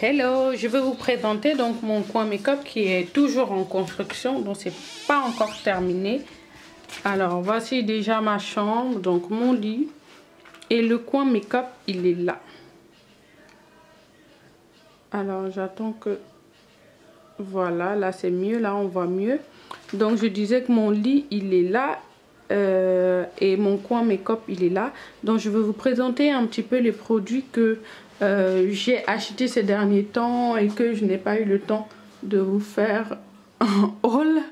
Hello, je vais vous présenter donc mon coin make-up qui est toujours en construction, donc c'est pas encore terminé. Alors voici déjà ma chambre, donc mon lit, et le coin make-up il est là. Alors j'attends que voilà, là c'est mieux, là on voit mieux. Donc je disais que mon lit il est là et mon coin make-up il est là. Donc je vais vous présenter un petit peu les produits que j'ai acheté ces derniers temps et que je n'ai pas eu le temps de vous faire en haul.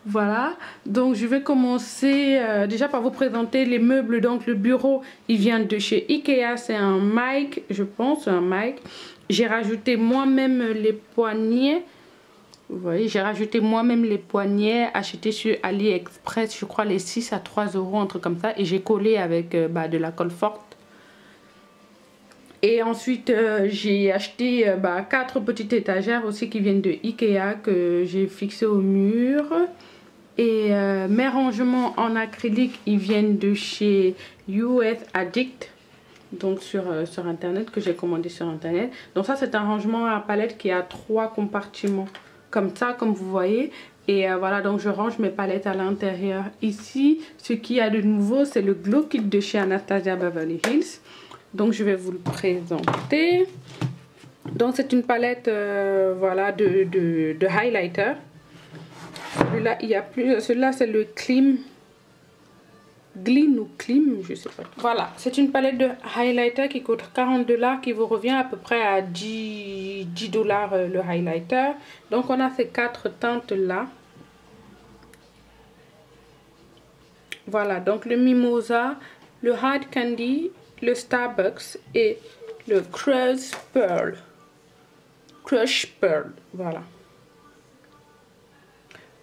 Voilà, donc je vais commencer déjà par vous présenter les meubles. Donc le bureau il vient de chez Ikea, c'est un mic, je pense un mic. J'ai rajouté moi-même les poignets. Vous voyez, j'ai rajouté moi-même les poignets achetés sur AliExpress, je crois les 6 à 3 €, un truc comme ça, et j'ai collé avec de la colle forte. Et ensuite, j'ai acheté 4 petites étagères aussi qui viennent de Ikea que j'ai fixées au mur. Et mes rangements en acrylique, ils viennent de chez US Addict. Donc sur internet, que j'ai commandé sur internet. Donc ça c'est un rangement à palette qui a 3 compartiments. Comme ça, comme vous voyez. Et voilà, donc je range mes palettes à l'intérieur. Ici, ce qu'il y a de nouveau, c'est le Glow Kit de chez Anastasia Beverly Hills. Donc je vais vous le présenter. Donc c'est une palette voilà, de highlighter. Celui-là, il y a plus. Celui-là, c'est le Gleam ou Clim, je sais pas. Voilà, c'est une palette de highlighter qui coûte 40 $, qui vous revient à peu près à 10 $ le highlighter. Donc on a ces 4 teintes là. Voilà, donc le Mimosa, le Hard Candy, le Starbucks et le Crush Pearl. Voilà.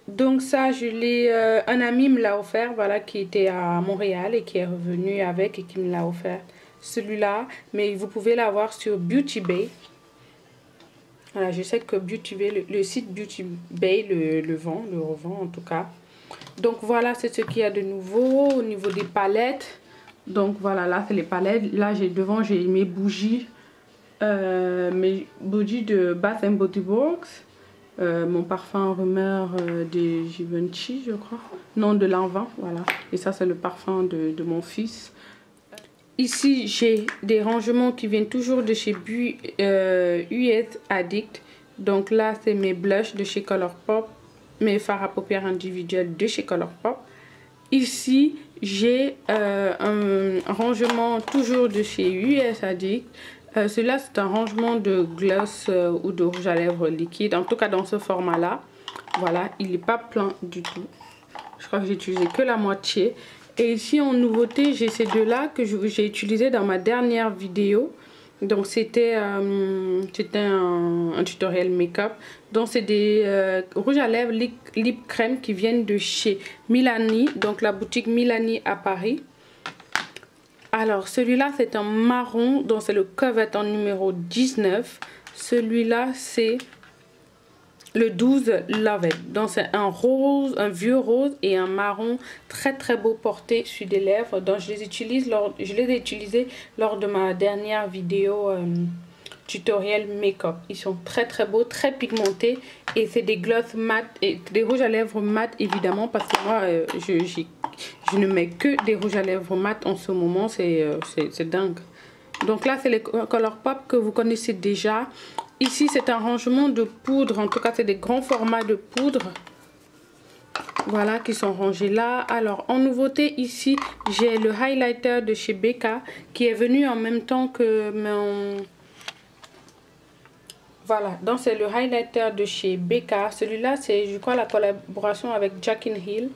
Donc ça, un ami me l'a offert, voilà, qui était à Montréal et qui est revenu avec et qui me l'a offert. Celui-là, mais vous pouvez l'avoir sur Beauty Bay. Voilà, je sais que Beauty Bay, le site Beauty Bay le revend en tout cas. Donc voilà, c'est ce qu'il y a de nouveau au niveau des palettes. Donc voilà, là c'est les palettes. Là devant j'ai mes bougies de Bath & Body Works. Mon parfum rumeur de Givenchy, je crois. Non, de Lanvin, voilà. Et ça, c'est le parfum de mon fils. Ici, j'ai des rangements qui viennent toujours de chez US Addict. Donc là, c'est mes blushs de chez Colourpop. Mes fards à paupières individuels de chez Colourpop. Ici, j'ai un rangement toujours de chez US Addict. Celui-là, c'est un rangement de gloss ou de rouge à lèvres liquide. En tout cas, dans ce format-là. Voilà, il n'est pas plein du tout. Je crois que j'ai utilisé que la moitié. Et ici, en nouveauté, j'ai ces deux-là que j'ai utilisé dans ma dernière vidéo. Donc, c'était un tutoriel make-up. Donc, c'est des rouges à lèvres lip crème qui viennent de chez Milani. Donc, la boutique Milani à Paris. Alors celui-là c'est un marron, donc c'est le Covet en numéro 19. Celui-là c'est le 12 Loved. Donc c'est un rose, un vieux rose et un marron très très beau porté sur des lèvres. Donc je les ai utilisés lors de ma dernière vidéo tutoriel make-up. Ils sont très très beaux, très pigmentés et c'est des gloss mat et des rouges à lèvres mat évidemment parce que moi je ne mets que des rouges à lèvres mat en ce moment, c'est dingue. Donc là c'est les Colourpop que vous connaissez déjà. Ici c'est un rangement de poudre, en tout cas c'est des grands formats de poudre. Voilà qui sont rangés là. Alors en nouveauté ici j'ai le highlighter de chez Becca qui est venu en même temps que mon... Voilà, donc c'est le highlighter de chez Becca. Celui-là, c'est, je crois, la collaboration avec Jackie Hill.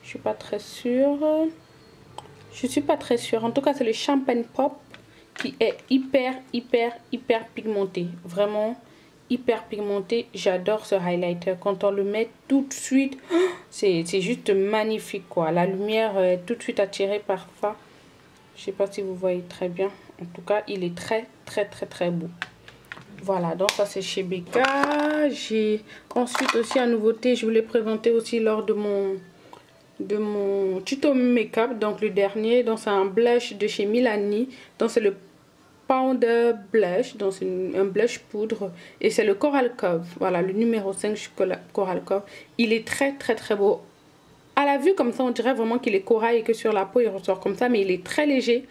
Je suis pas très sûre. Je suis pas très sûre. En tout cas, c'est le Champagne Pop qui est hyper pigmenté. Vraiment hyper pigmenté. J'adore ce highlighter. Quand on le met tout de suite, c'est juste magnifique, quoi. La lumière est tout de suite attirée par ça. Je sais pas si vous voyez très bien. En tout cas, il est très beau. Voilà, donc ça c'est chez Becca. J'ai ensuite aussi une nouveauté, je vous l'ai présenté aussi lors de mon tuto make-up, donc le dernier. Donc c'est un blush de chez Milani. Donc c'est le Powder Blush, donc c'est un blush poudre et c'est le Coral Cove, voilà le numéro 5 Coral Cove. Il est très beau. À la vue comme ça on dirait vraiment qu'il est corail et que sur la peau il ressort comme ça, mais il est très léger.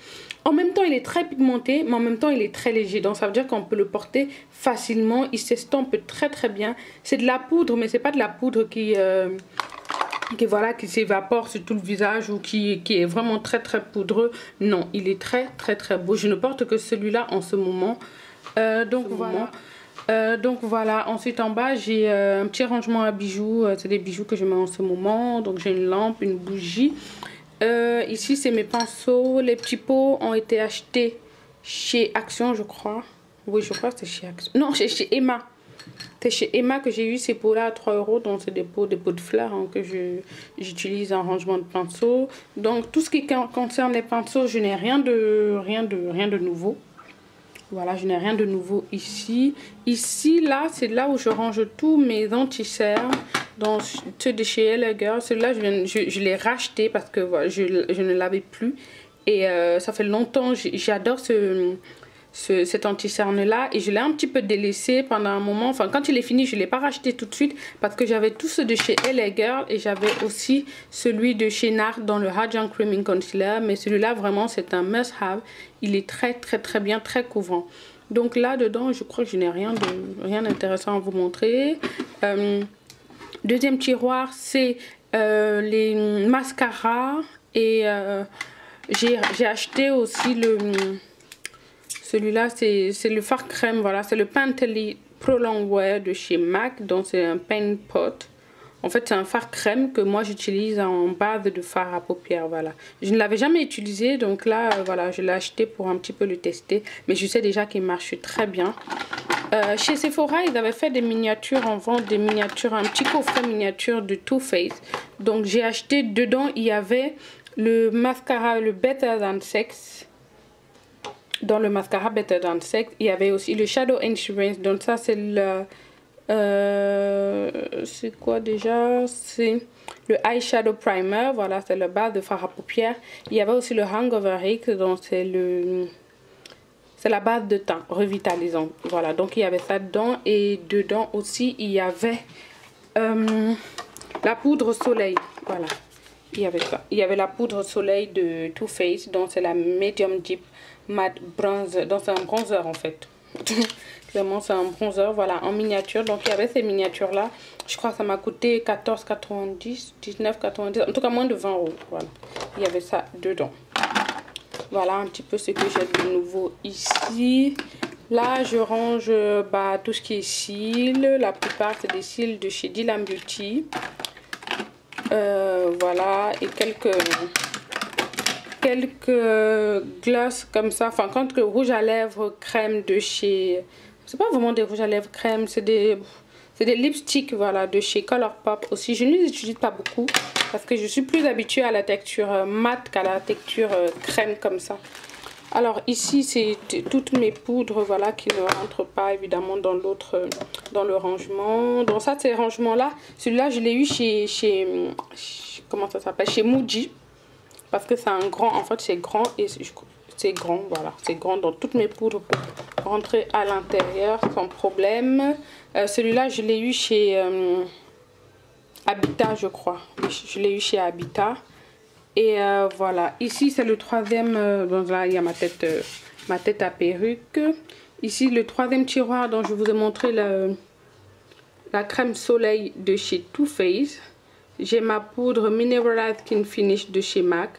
En même temps il est très pigmenté, mais en même temps il est très léger, donc ça veut dire qu'on peut le porter facilement. Il s'estompe très bien. C'est de la poudre, mais c'est pas de la poudre qui voilà, qui s'évapore sur tout le visage ou qui est vraiment très poudreux. Non, il est très beau. Je ne porte que celui-là en ce moment. Donc voilà. Ensuite en bas j'ai un petit rangement à bijoux. C'est des bijoux que je mets en ce moment. Donc j'ai une lampe, une bougie. Ici c'est mes pinceaux. Les petits pots ont été achetés chez Action, je crois. Oui, je crois que c'est chez Action. Non, c'est chez Emma. C'est chez Emma que j'ai eu ces pots là à 3 €. Donc c'est des pots de fleurs hein, que j'utilise en rangement de pinceaux. Donc tout ce qui concerne les pinceaux, je n'ai rien de nouveau. Voilà, je n'ai rien de nouveau ici. Ici, là, c'est là où je range tous mes anti-cernes. Donc, ceux de chez Elle Girl. Celui-là, je l'ai racheté parce que voilà, je ne l'avais plus. Et ça fait longtemps, j'adore cet anti-cerne là et je l'ai un petit peu délaissé pendant un moment. Enfin, quand il est fini, je ne l'ai pas racheté tout de suite parce que j'avais tous ceux de chez LA Girl et j'avais aussi celui de chez NARS dans le Hydrating Creaming Concealer. Mais celui-là, vraiment, c'est un must-have. Il est très bien, très couvrant. Donc là, dedans, je crois que je n'ai rien d'intéressant à vous montrer. Deuxième tiroir, c'est les mascaras et j'ai acheté aussi celui-là, c'est le fard crème, voilà, c'est le Pantene Pro Longwear de chez MAC, donc c'est un paint pot. En fait, c'est un fard crème que moi j'utilise en base de fard à paupières, voilà. Je ne l'avais jamais utilisé, donc là, voilà, je l'ai acheté pour un petit peu le tester, mais je sais déjà qu'il marche très bien. Chez Sephora, ils avaient fait des miniatures en vente, des miniatures, un petit coffret miniature de Too Faced. Donc j'ai acheté, dedans, il y avait le mascara, le Better Than Sex. Dans le mascara Better Than Sex, il y avait aussi le Shadow Insurance. Donc ça c'est le c'est quoi déjà, c'est le Eyeshadow Primer, voilà, c'est le base de fard à paupières. Il y avait aussi le Hangover X, donc c'est la base de teint revitalisant, voilà. Donc il y avait ça dedans et dedans aussi il y avait la poudre soleil, voilà. Il y avait ça, il y avait la poudre soleil de Too Faced, donc c'est la Medium Deep Matte Bronzer, donc c'est un bronzer en fait. Clairement c'est un bronzer, voilà, en miniature. Donc il y avait ces miniatures là, je crois que ça m'a coûté 14,90, 19,90, en tout cas moins de 20 €, voilà. Il y avait ça dedans. Voilà un petit peu ce que j'ai de nouveau ici. Là je range tout ce qui est cils, la plupart c'est des cils de chez Dylan Beauty. Voilà, et quelques gloss comme ça, enfin quelques rouges à lèvres crème de chez, c'est pas vraiment des rouges à lèvres crème, c'est des lipsticks, voilà, de chez Colourpop aussi. Je ne les utilise pas beaucoup parce que je suis plus habituée à la texture mate qu'à la texture crème comme ça. Alors ici c'est toutes mes poudres, voilà, qui ne rentrent pas évidemment dans le rangement. Donc ça, ces rangements là, celui-là je l'ai eu chez comment ça s'appelle, chez Muji, parce que c'est un grand, en fait c'est grand et c'est grand, voilà, c'est grand, donc toutes mes poudres peuvent rentrer à l'intérieur sans problème. Celui-là je l'ai eu chez Habitat, je crois. Je l'ai eu chez Habitat. Et voilà, ici c'est le troisième, donc là il y a ma tête à perruque. Ici le troisième tiroir dont je vous ai montré la crème soleil de chez Too Faced. J'ai ma poudre Mineral Skin Finish de chez MAC.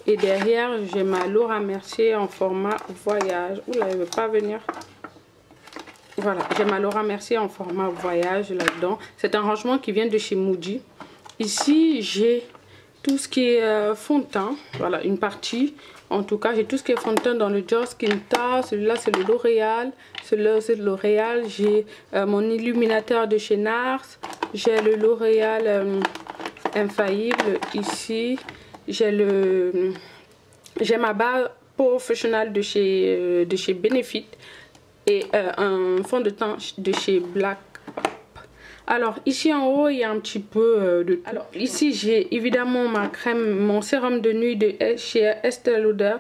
Et derrière j'ai ma Laura Mercier en format voyage. Oula, elle ne veut pas venir. Voilà, j'ai ma Laura Mercier en format voyage là-dedans. C'est un rangement qui vient de chez Muji. Ici j'ai tout ce qui est fond de teint, voilà, une partie. En tout cas, j'ai tout ce qui est fond de teint dans le Just Skin Tar. Celui-là, c'est le L'Oréal. Celui-là, c'est le L'Oréal. J'ai mon illuminateur de chez NARS. J'ai le L'Oréal Infaillible ici. J'ai ma barre professionnelle de chez Benefit. Et un fond de teint de chez Black. Alors ici en haut il y a un petit peu de tout. Alors ici j'ai évidemment ma crème, mon sérum de nuit de chez Estée Lauder,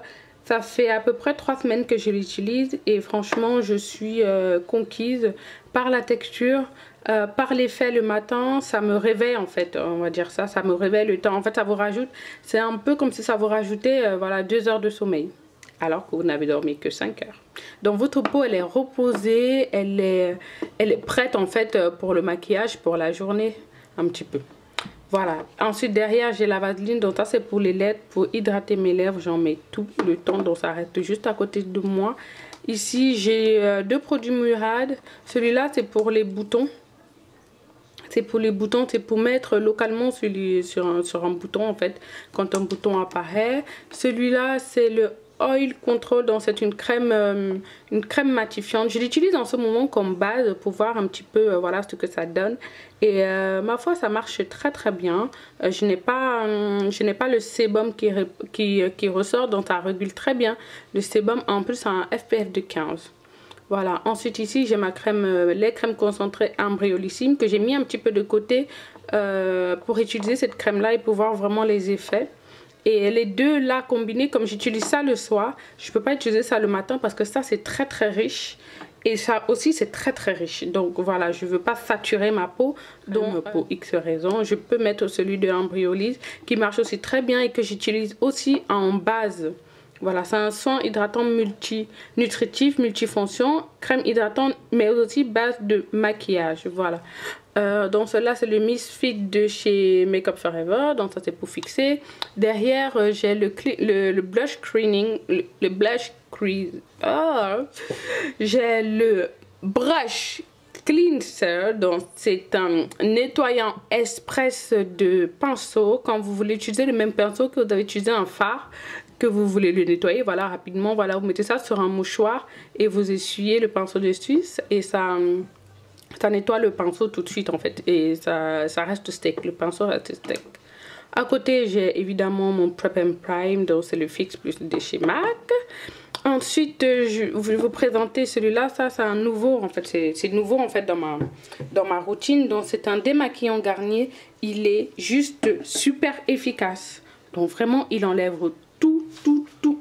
Ça fait à peu près 3 semaines que je l'utilise et franchement je suis conquise par la texture, par l'effet le matin. Ça me réveille en fait, on va dire ça, ça me réveille le temps. En fait ça vous rajoute, c'est un peu comme si ça vous rajoutait voilà 2 heures de sommeil. Alors que vous n'avez dormi que 5 heures. Donc votre peau elle est reposée, elle est prête en fait pour le maquillage, pour la journée un petit peu. Voilà, ensuite derrière j'ai la vaseline, donc ça c'est pour les lèvres, pour hydrater mes lèvres, j'en mets tout le temps, donc ça reste juste à côté de moi. Ici j'ai 2 produits Murad, celui-là c'est pour les boutons. C'est pour les boutons, c'est pour mettre localement sur un bouton en fait, quand un bouton apparaît. Celui-là c'est le Oil Control, donc c'est une crème matifiante. Je l'utilise en ce moment comme base pour voir un petit peu voilà ce que ça donne. Et ma foi ça marche très très bien. Je n'ai pas le sébum qui ressort, donc ça régule très bien. Le sébum en plus a un SPF de 15. Voilà, ensuite ici j'ai ma crème, les crèmes concentrées Embryolissime que j'ai mis un petit peu de côté pour utiliser cette crème là et pour voir vraiment les effets. Et les deux là combinés, comme j'utilise ça le soir, je peux pas utiliser ça le matin parce que ça c'est très très riche. Et ça aussi c'est très très riche. Donc voilà, je veux pas saturer ma peau. Donc pour X raisons, je peux mettre celui de Embryolisse qui marche aussi très bien et que j'utilise aussi en base. Voilà, c'est un soin hydratant nutritif, multifonction, crème hydratante, mais aussi base de maquillage. Voilà. Donc celui-là, c'est le Misfit de chez Makeup Forever. Donc ça, c'est pour fixer. Derrière, j'ai le blush creaming, le blush crease. J'ai le brush cleanser, donc c'est un nettoyant express de pinceau. Quand vous voulez utiliser le même pinceau que vous avez utilisé un fard, que vous voulez le nettoyer, voilà, rapidement, voilà, vous mettez ça sur un mouchoir et vous essuyez le pinceau dessus et ça nettoie le pinceau tout de suite en fait, et ça reste sec, le pinceau reste sec. À côté j'ai évidemment mon Prep and Prime, donc c'est le Fix Plus de chez MAC. Ensuite je vais vous présenter celui-là, ça c'est un nouveau en fait, c'est nouveau en fait dans ma routine. Donc c'est un démaquillant Garnier, il est juste super efficace, donc vraiment il enlève tout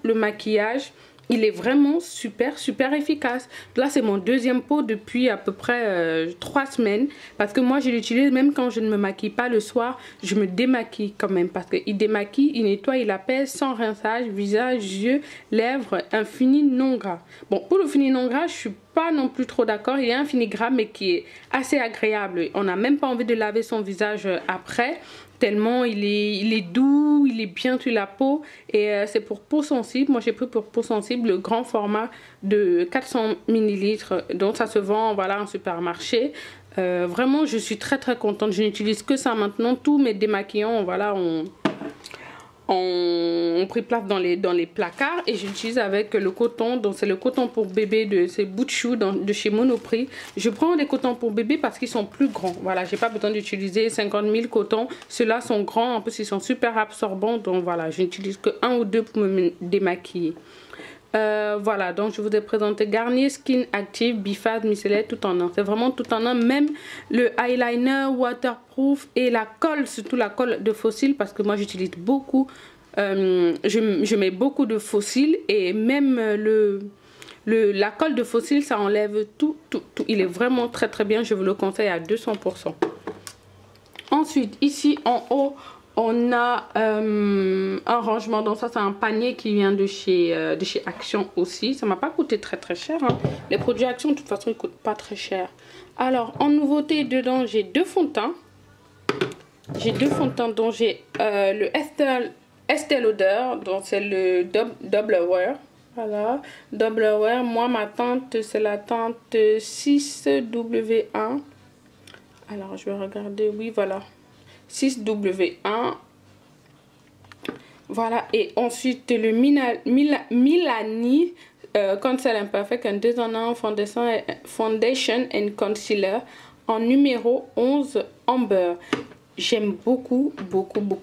le maquillage. Il est vraiment super efficace. Là c'est mon deuxième pot depuis à peu près 3 semaines. Parce que moi je l'utilise même quand je ne me maquille pas le soir. Je me démaquille quand même. Parce qu'il démaquille, il nettoie, il apaise sans rinçage. Visage, yeux, lèvres, un fini non gras. Bon, pour le fini non gras je suis pas non plus trop d'accord. Il y a un fini gras mais qui est assez agréable. On n'a même pas envie de laver son visage après. Tellement il est doux, il est bien sur la peau. Et c'est pour peau sensible. Moi j'ai pris pour peau sensible le grand format de 400 ml. Donc ça se vend voilà en supermarché. Vraiment je suis très contente. Je n'utilise que ça maintenant. Tous mes démaquillants voilà ont pris place dans les placards et j'utilise avec le coton. Donc c'est le coton pour bébé de ces bouts de chou de chez Monoprix. Je prends des cotons pour bébé parce qu'ils sont plus grands. Voilà, j'ai pas besoin d'utiliser 50 000 cotons. Ceux-là sont grands, en plus ils sont super absorbants. Donc voilà, je n'utilise que 1 ou 2 pour me démaquiller. Voilà, donc je vous ai présenté Garnier Skin Active Biphase Micellaire tout en un. C'est vraiment tout en un, même le eyeliner waterproof et la colle, surtout la colle de fossiles, parce que moi j'utilise beaucoup, je mets beaucoup de fossiles et même la colle de fossiles ça enlève tout. Il est vraiment très bien, je vous le conseille à 200%. Ensuite ici en haut on a un rangement, donc ça c'est un panier qui vient de chez Action aussi. Ça m'a pas coûté très cher hein. Les produits Action de toute façon ils coûtent pas très cher. Alors en nouveauté dedans j'ai 2 fonds de teint. J'ai 2 fonds de teint dont j'ai le Estée Lauder, donc c'est le Double Wear. Voilà, Double Wear. Moi ma teinte c'est la teinte 6W1. Alors je vais regarder, oui voilà, 6W1. Voilà, et ensuite le Milani Conceal Imperfect and 2 en 1 Foundation and Concealer en numéro 11 Amber. J'aime beaucoup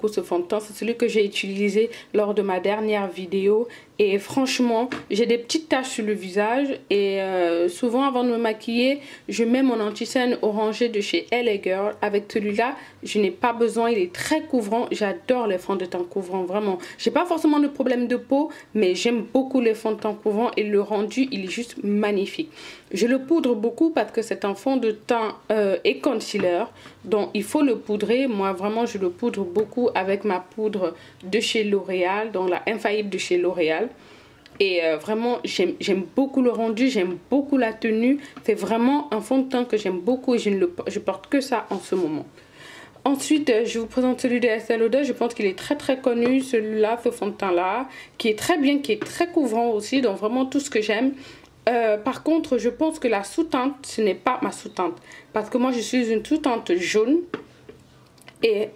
ce fond de teint. C'est celui que j'ai utilisé lors de ma dernière vidéo Et franchement, j'ai des petites taches sur le visage et souvent avant de me maquiller, je mets mon anti-cerne orangé de chez LA Girl. Avec celui-là, je n'ai pas besoin, il est très couvrant. J'adore les fonds de teint couvrants, vraiment. J'ai pas forcément de problème de peau, mais j'aime beaucoup les fonds de teint couvrants et le rendu, il est juste magnifique. Je le poudre beaucoup parce que c'est un fond de teint et concealer, donc il faut le poudrer. Moi, vraiment, je le poudre beaucoup avec ma poudre de chez L'Oréal, donc la Infaillible de chez L'Oréal. Et vraiment, j'aime beaucoup le rendu, j'aime beaucoup la tenue. C'est vraiment un fond de teint que j'aime beaucoup et je porte que ça en ce moment. Ensuite, je vous présente celui de Estée Lauder. Je pense qu'il est très très connu, celui-là, ce fond de teint là, qui est très bien, qui est très couvrant aussi, donc vraiment tout ce que j'aime. Par contre, je pense que la sous-teinte, ce n'est pas ma sous-teinte, parce que moi je suis une sous-teinte jaune. Et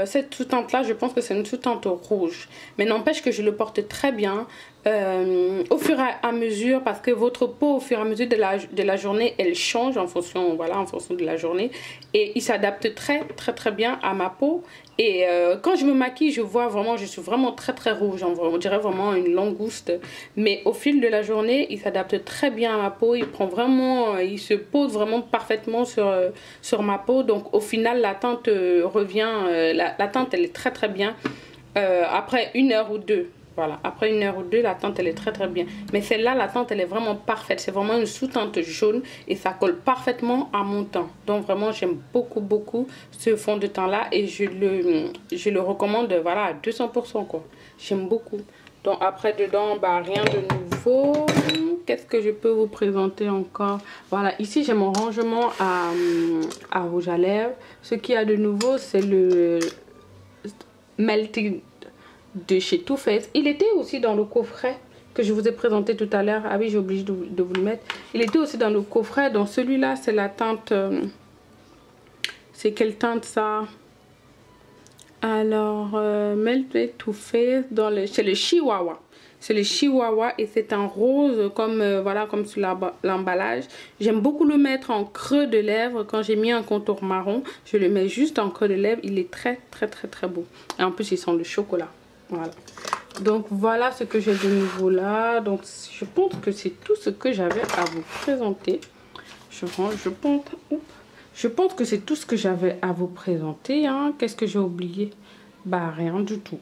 cette sous-teinte là, je pense que c'est une sous-teinte rouge. Mais n'empêche que je le porte très bien au fur et à mesure, parce que votre peau au fur et à mesure de la journée, elle change en fonction, voilà, en fonction de la journée. Et il s'adapte très très bien à ma peau. Et quand je me maquille, je vois vraiment, je suis vraiment très rouge. On dirait vraiment une langouste. Mais au fil de la journée, il s'adapte très bien à ma peau. Il prend vraiment, il se pose vraiment parfaitement sur ma peau. Donc au final, la teinte revient, la teinte elle est très bien. Après 1 heure ou 2. Voilà, après 1 heure ou 2, la teinte elle est très bien. Mais celle-là, la teinte elle est vraiment parfaite. C'est vraiment une sous-teinte jaune et ça colle parfaitement à mon teint. Donc vraiment, j'aime beaucoup ce fond de teint là et je le recommande, voilà, à 200% quoi. J'aime beaucoup. Donc après dedans, bah rien de nouveau. Qu'est-ce que je peux vous présenter encore? Voilà, ici j'ai mon rangement à rouge à lèvres. Ce qu'il y a de nouveau, c'est le Melting de chez Too Faced. Il était aussi dans le coffret que je vous ai présenté tout à l'heure. Ah oui, j'ai oublié de vous le mettre. Il était aussi dans le coffret. Donc celui-là, c'est la teinte... c'est quelle teinte ça? Alors, Melted Too Faced, c'est le Chihuahua. C'est le Chihuahua et c'est un rose comme, voilà, comme sur l'emballage. J'aime beaucoup le mettre en creux de lèvres. Quand j'ai mis un contour marron, je le mets juste en creux de lèvres. Il est très beau. Et en plus, il sent le chocolat. Voilà. Donc voilà ce que j'ai de nouveau là. Donc je pense que c'est tout ce que j'avais à vous présenter. Je pense que c'est tout ce que j'avais à vous présenter. Hein. Qu'est-ce que j'ai oublié? Bah rien du tout.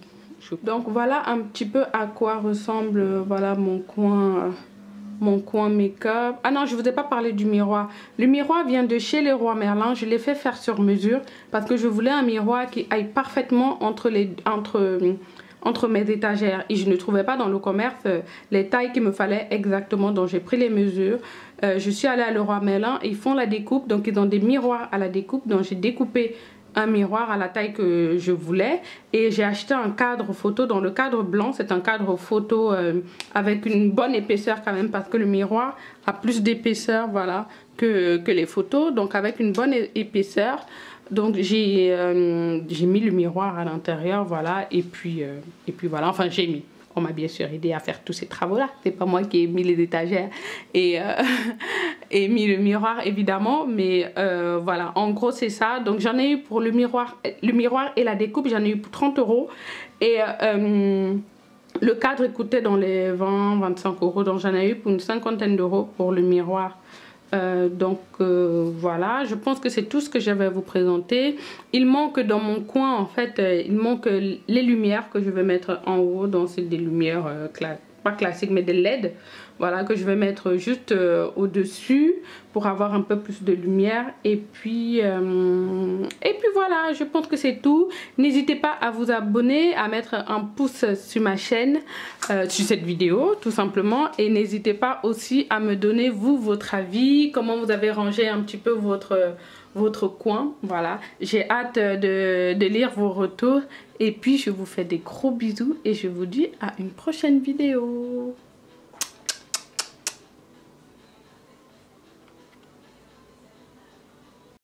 Donc voilà un petit peu à quoi ressemble voilà mon coin make-up. Ah non, je vous ai pas parlé du miroir. Le miroir vient de chez Leroy Merlin. Je l'ai fait faire sur mesure parce que je voulais un miroir qui aille parfaitement entre mes étagères et je ne trouvais pas dans le commerce les tailles qu'il me fallait exactement, donc j'ai pris les mesures. Je suis allée à Leroy Merlin et ils font la découpe, donc ils ont des miroirs à la découpe, donc j'ai découpé un miroir à la taille que je voulais et j'ai acheté un cadre photo. Dans le cadre blanc, c'est un cadre photo avec une bonne épaisseur quand même, parce que le miroir a plus d'épaisseur, voilà, que les photos, donc avec une bonne épaisseur. Donc j'ai mis le miroir à l'intérieur, voilà, et puis voilà, enfin j'ai mis. On m'a bien sûr aidé à faire tous ces travaux-là. C'est pas moi qui ai mis les étagères et mis le miroir évidemment, mais voilà, en gros c'est ça. Donc j'en ai eu pour le miroir et la découpe, j'en ai eu pour 30 € et le cadre coûtait dans les 20-25 €, donc j'en ai eu pour une 50aine d'euros pour le miroir. Voilà, je pense que c'est tout ce que j'avais à vous présenter. Il manque dans mon coin en fait, il manque les lumières que je vais mettre en haut. Donc c'est des lumières pas classiques mais des LED, voilà, que je vais mettre juste au dessus pour avoir un peu plus de lumière. Et puis voilà, je pense que c'est tout. N'hésitez pas à vous abonner, à mettre un pouce sur ma chaîne, sur cette vidéo tout simplement, et n'hésitez pas aussi à me donner vous votre avis, comment vous avez rangé un petit peu votre coin. Voilà, j'ai hâte de lire vos retours et puis je vous fais des gros bisous et je vous dis à une prochaine vidéo.